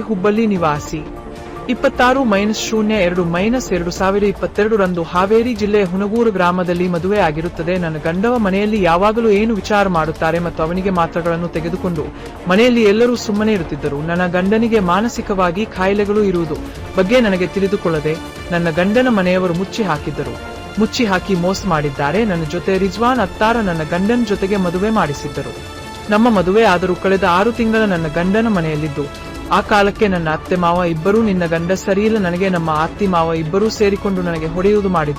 ಹುಬ್ಬಳ್ಳಿ ನಿವಾಸಿ 26-02-2022 ರಂದು ಹಾವೇರಿ ಜಿಲ್ಲೆಯ ಹುನಗೂರು ಗ್ರಾಮದಲ್ಲಿ ಮದುವೆ ಆಗಿರುತ್ತದೆ. ನನ್ನ ಗಂಡವ ಮನೆಯಲ್ಲಿ ಯಾವಾಗಲೂ ಏನು ವಿಚಾರ ಮಾಡುತ್ತಾರೆ ಮತ್ತು ಅವನಿಗೆ ಮಾತ್ರಗಳನ್ನು ತೆಗೆದುಕೊಂಡು ಮನೆಯಲ್ಲಿ ಎಲ್ಲರೂ ಸುಮ್ಮನೆ ಇರುತ್ತಿದ್ದರು. ನನ್ನ ಗಂಡನಿಗೆ ಮಾನಸಿಕವಾಗಿ ಕಾಯಿಲೆಗಳು ಇರುವುದು ಬಗ್ಗೆ ನನಗೆ ತಿಳಿದುಕೊಳ್ಳದೆ ನನ್ನ ಗಂಡನ ಮನೆಯವರು ಮುಚ್ಚಿ ಹಾಕಿ ಮೋಸ ಮಾಡಿದ್ದಾರೆ. ನನ್ನ ಜೊತೆ ರಿಜ್ವಾನ್ ಅತ್ತಾರ ನನ್ನ ಗಂಡನ ಜೊತೆಗೆ ಮದುವೆ ಮಾಡಿಸಿದ್ದರು. ನಮ್ಮ ಮದುವೆ ಆದರೂ ಕಳೆದ 6 ತಿಂಗಳ ನನ್ನ ಗಂಡನ ಮನೆಯಲ್ಲಿದ್ದು ಆ ಕಾಲಕ್ಕೆ ನನ್ನ ಅತ್ತೆ ಮಾವ ಇಬ್ಬರೂ ನಿನ್ನ ಗಂಡ ಸರಿಯಿಲ್ಲ, ನನಗೆ ನಮ್ಮ ಅತ್ತಿ ಮಾವ ಇಬ್ಬರೂ ಸೇರಿಕೊಂಡು ನನಗೆ ಹೊಡೆಯುವುದು ಮಾಡಿ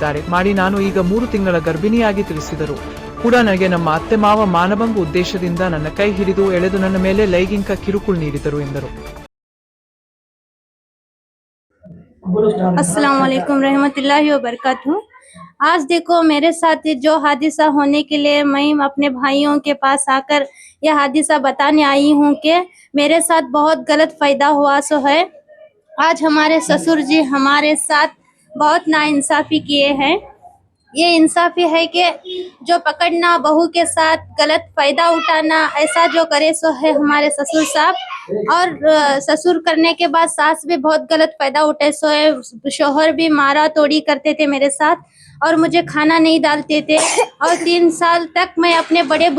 ನಾನು ಈಗ 3 ತಿಂಗಳ ಗರ್ಭಿಣಿಯಾಗಿ ತಿಳಿಸಿದರು ಕೂಡ ನನಗೆ ನಮ್ಮ ಅತ್ತೆ ಮಾವ ಮಾನಭಂಗ ಉದ್ದೇಶದಿಂದ ನನ್ನ ಕೈ ಹಿಡಿದು ಎಳೆದು ನನ್ನ ಮೇಲೆ ಲೈಂಗಿಕ ಕಿರುಕುಳ ನೀಡಿದರು ಎಂದರು. अस्सलाम वालेकुम रहमतुल्लाहि व बरकातहू। आज देखो मेरे साथ जो हादिसा होने के लिए मैं अपने भाइयों के पास आकर यह हादिसा बताने आई हूँ कि मेरे साथ बहुत गलत फायदा हुआ सो है। आज हमारे ससुर जी हमारे साथ बहुत नाइंसाफी किए हैं। ये इंसाफी है कि जो पकड़ना, बहू के साथ गलत फायदा उठाना, ऐसा जो करे सो है हमारे ससुर साहब। और ससुर करने के बाद सास भी बहुत गलत फायदा उठे सो है। शोहर भी मारा तोड़ी करते थे मेरे साथ और मुझे खाना नहीं डालते थे। और 3 साल तक मैं अपने बड़े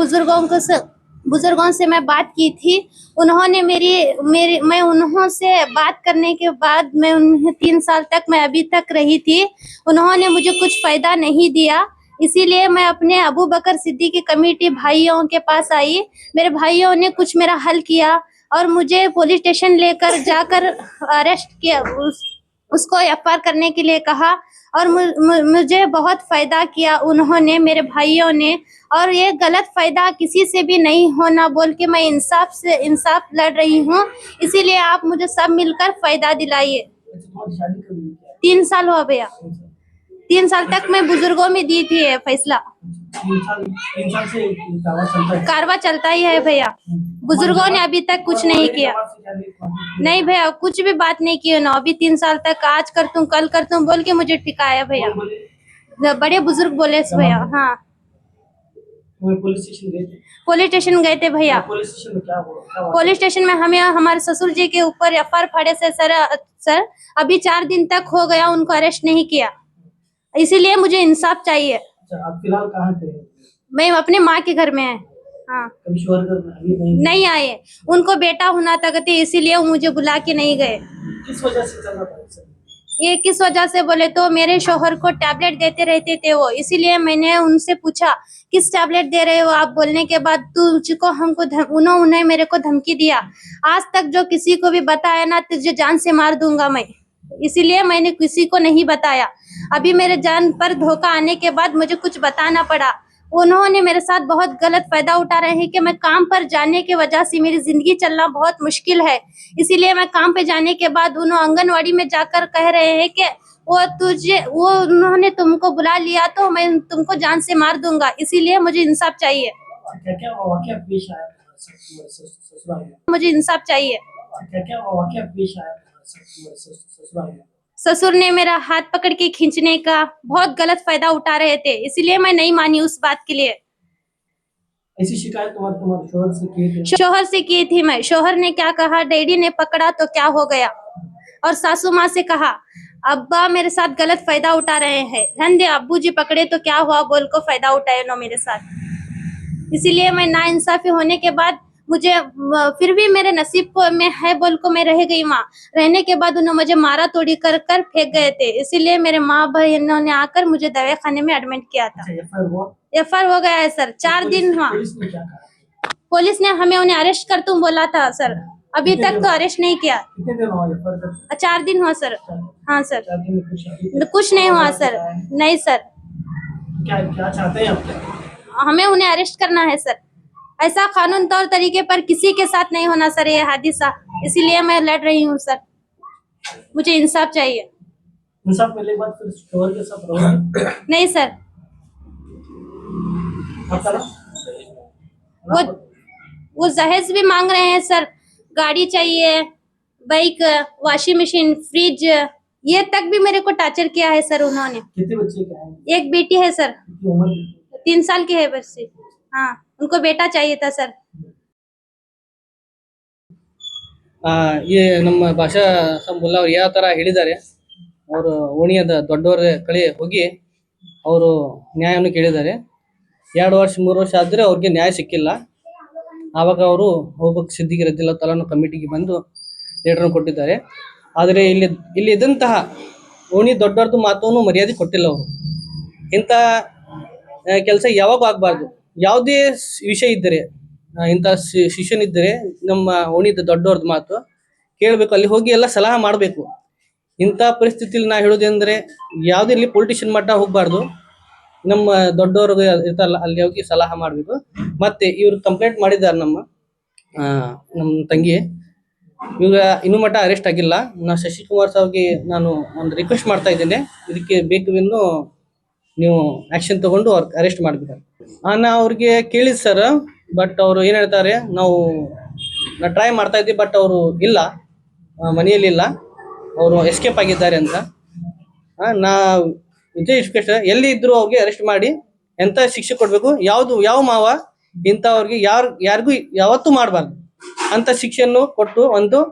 बुजुर्गों से मैं बात की थी। उन्होंने मैं उन्हों से बात करने के बाद मैं उन्हें 3 साल तक मैं अभी तक रही थी। उन्होंने मुझे कुछ फायदा नहीं दिया, इसीलिए मैं अपने अबू बकर सिद्दीकी कमेटी भाइयों के पास आई। मेरे भाइयों ने कुछ मेरा हल किया और मुझे पुलिस स्टेशन लेकर जाकर अरेस्ट किया, उसको एफआईआर करने के लिए कहा और मुझे बहुत फायदा किया उन्होंने, मेरे भाइयों ने। और ये गलत फायदा किसी से भी नहीं होना बोल के मैं इंसाफ लड़ रही हूँ, इसीलिए आप मुझे सब मिलकर फायदा दिलाइए। 3 साल हो गया, 3 साल तक मैं बुजुर्गों में दी थी फैसला। 3 साल से कारवा चलता ही है भैया। बुजुर्गों ने अभी तक कुछ नहीं किया। नहीं भैया, कुछ भी बात नहीं की ना। अभी 3 साल तक आज कर तुम कल कर तुम बोल के मुझे टिकाया भैया। बड़े बुजुर्ग बोले भैया। हाँ, पुलिस स्टेशन गए थे? पुलिस स्टेशन गए थे भैया। पुलिस स्टेशन में क्या हुआ? पुलिस स्टेशन में हमें हमारे ससुर जी के ऊपर एफआईआर फाड़े से सर अभी 4 दिन तक हो गया, उनको अरेस्ट नहीं किया, इसीलिए मुझे इंसाफ चाहिए। आप फिलहाल कहाँ पे? मैं अपने माँ के घर में है। हाँ, कभी शोहर घर में अभी नहीं आए, उनको बेटा होना था कहते, इसीलिए वो मुझे बुला के नहीं गए। किस वजह से चल रहा था? ये किस वजह से बोले तो मेरे शोहर को टैबलेट देते रहते थे वो, इसीलिए मैंने उनसे पूछा किस टैबलेट दे रहे हो आप। बोलने के बाद तुझको हमको उन्होंने मेरे को धमकी दिया, आज तक जो किसी को भी बताया ना तुझे जान से मार दूंगा मैं, इसीलिए मैंने किसी को नहीं बताया। अभी मेरे जान पर धोखा आने के बाद मुझे कुछ बताना पड़ा। उन्होंने मेरे साथ बहुत गलत फायदा उठा रहे हैं कि मैं काम पर जाने की वजह से मेरी जिंदगी चलना बहुत मुश्किल है, इसीलिए मैं काम पे जाने के बाद उन्होंने आंगनवाड़ी में जाकर कह रहे हैं कि उन्होंने तुमको बुला लिया तो मैं तुमको जान से मार दूंगा, इसीलिए मुझे इंसाफ चाहिए। क्या वाकया पेश आया ससुराल में? मुझे इंसाफ चाहिए। क्या वाकया पेश आया ससुराल में? ससुर ने मेरा हाथ पकड़ के खींचने का बहुत गलत फायदा उठा रहे थे, इसीलिए मैं नहीं मानी उस बात के लिए। ऐसी शिकायत तुम्हारे शोहर से की थी? शोहर से की थी मैं। शोहर ने क्या कहा, डैडी ने पकड़ा तो क्या हो गया, और सासू माँ से कहा अब्बा मेरे साथ गलत फायदा उठा रहे हैं, रहने दे, अब्बू जी पकड़े तो क्या हुआ बोल को फायदा उठाए नो मेरे साथ। इसीलिए मैं नाइंसाफी होने के बाद मुझे फिर भी मेरे नसीब को में है बोल को मैं रह गई वहाँ। रहने के बाद उन्होंने मुझे मारा तोड़ी कर फेंक गए थे, इसीलिए मेरे माँ बहनों ने आकर मुझे दवा खाने में एडमिट किया था। एफआईआर हो गया है सर, 4 दिन हुआ। पुलिस ने हमें उन्हें अरेस्ट कर तुम बोला था सर, अभी तक तो अरेस्ट नहीं किया। 4 दिन हुआ सर। हाँ सर, कुछ नहीं हुआ सर। नहीं सर, क्या चाहते हैं आप? हमें उन्हें अरेस्ट करना है सर। ऐसा कानून तौर तरीके पर किसी के साथ नहीं होना सर ये हादिसा, इसीलिए मैं लड़ रही हूँ सर। मुझे इंसाफ चाहिए। इंसाफ मिलने के बाद फिर शोहर के साथ रहोगे? नहीं सर, वो दहेज भी मांग रहे हैं सर, गाड़ी चाहिए, बाइक, वॉशिंग मशीन, फ्रिज, ये तक भी मेरे को टॉर्चर किया है सर उन्होंने। कितने बच्चे क्या हैं? एक बेटी है सर, 3 साल की है बच्ची। हाँ, उनको बेटा चाहिए था सर। ಈ ನಮ್ಮ ಭಾಷಾ ಸಂಬುಲ್ಲ ಅವ್ರು ಯಾವ ತರ ಹೇಳಿದ್ದಾರೆ, ಅವರು ಓಣಿಯದ ದೊಡ್ಡವರ ಕಡೆ ಹೋಗಿ ಅವರು ನ್ಯಾಯವನ್ನು ಕೇಳಿದ್ದಾರೆ. 2 ವರ್ಷ 3 ವರ್ಷ ಆದ್ರೆ ಅವ್ರಿಗೆ ನ್ಯಾಯ ಸಿಕ್ಕಿಲ್ಲ. ಆವಾಗ ಅವರು ಹೋಗ್ಬೇಕು ಸಿದ್ದಿಗೆ ರದ್ದಿಲ್ಲ ತಲಾನು ಕಮಿಟಿಗೆ ಬಂದು ಲೇಟರ್ ಕೊಟ್ಟಿದ್ದಾರೆ. ಆದರೆ ಇಲ್ಲಿ ಇದ್ದಂತಹ ಓಣಿ ದೊಡ್ಡವ್ರದ್ದು ಮಾತನ್ನು ಮರ್ಯಾದೆ ಕೊಟ್ಟಿಲ್ಲ ಅವರು. ಇಂಥ ಕೆಲಸ ಯಾವಾಗ ಆಗಬಾರ್ದು. ಯಾವುದೇ ವಿಷಯ ಇದ್ದರೆ ಇಂಥ ಶಿಕ್ಷಣ ಇದ್ದರೆ ನಮ್ಮ ಓಣಿದ ದೊಡ್ಡವ್ರದ್ದು ಮಾತು ಕೇಳಬೇಕು, ಅಲ್ಲಿ ಹೋಗಿ ಎಲ್ಲ ಸಲಹೆ ಮಾಡಬೇಕು. ಇಂಥ ಪರಿಸ್ಥಿತಿಲಿ ನಾ ಹೇಳೋದಂದ್ರೆ ಯಾವುದೇ ಇಲ್ಲಿ ಪೊಲಿಟಿಷಿಯನ್ ಮಟ್ಟ ಹೋಗ್ಬಾರ್ದು. ನಮ್ಮ ದೊಡ್ಡವ್ರಿಗೆ ಇರ್ತಲ್ಲ ಅಲ್ಲಿ ಹೋಗಿ ಸಲಹೆ ಮಾಡಬೇಕು. ಮತ್ತೆ ಇವ್ರು ಕಂಪ್ಲೇಂಟ್ ಮಾಡಿದ್ದಾರೆ ನಮ್ಮ ತಂಗಿ. ಇವಾಗ ಇನ್ನೂ ಮಟ್ಟ ಅರೆಸ್ಟ್ ಆಗಿಲ್ಲ. ನಾ ಶಶಿಕುಮಾರ್ ಸಾವ್ಗೆ ನಾನು ಒಂದು ರಿಕ್ವೆಸ್ಟ್ ಮಾಡ್ತಾ ಇದ್ದೇನೆ, ಇದಕ್ಕೆ ಬೇಕು ಇನ್ನು ನೀವು ಆಕ್ಷನ್ ತಗೊಂಡು ಅವ್ರಿಗೆ ಅರೆಸ್ಟ್ ಮಾಡಬೇಕು. ನಾ ಅವ್ರಿಗೆ ಕೇಳಿದ್ ಸರ್, ಬಟ್ ಅವರು ಏನು ಹೇಳ್ತಾರೆ, ನಾ ಟ್ರೈ ಮಾಡ್ತಾ ಇದ್ದೀವಿ, ಬಟ್ ಅವರು ಇಲ್ಲ, ಮನೆಯಲ್ಲಿ ಇಲ್ಲ, ಅವರು ಎಸ್ಕೇಪ್ ಆಗಿದ್ದಾರೆ ಅಂತ. ನಾ ಇದೇ ಎಜುಕೇಶನ್ ಎಲ್ಲಿ ಇದ್ರು ಅವ್ರಿಗೆ ಅರೆಸ್ಟ್ ಮಾಡಿ ಎಂತ ಶಿಕ್ಷೆ ಕೊಡ್ಬೇಕು. ಯಾವ ಮಾವ ಇಂಥವ್ರಿಗೆ ಯಾರಿಗೂ ಯಾವತ್ತೂ ಮಾಡಬಾರ್ದು ಅಂತ ಶಿಕ್ಷೆಯನ್ನು ಕೊಟ್ಟು ಒಂದು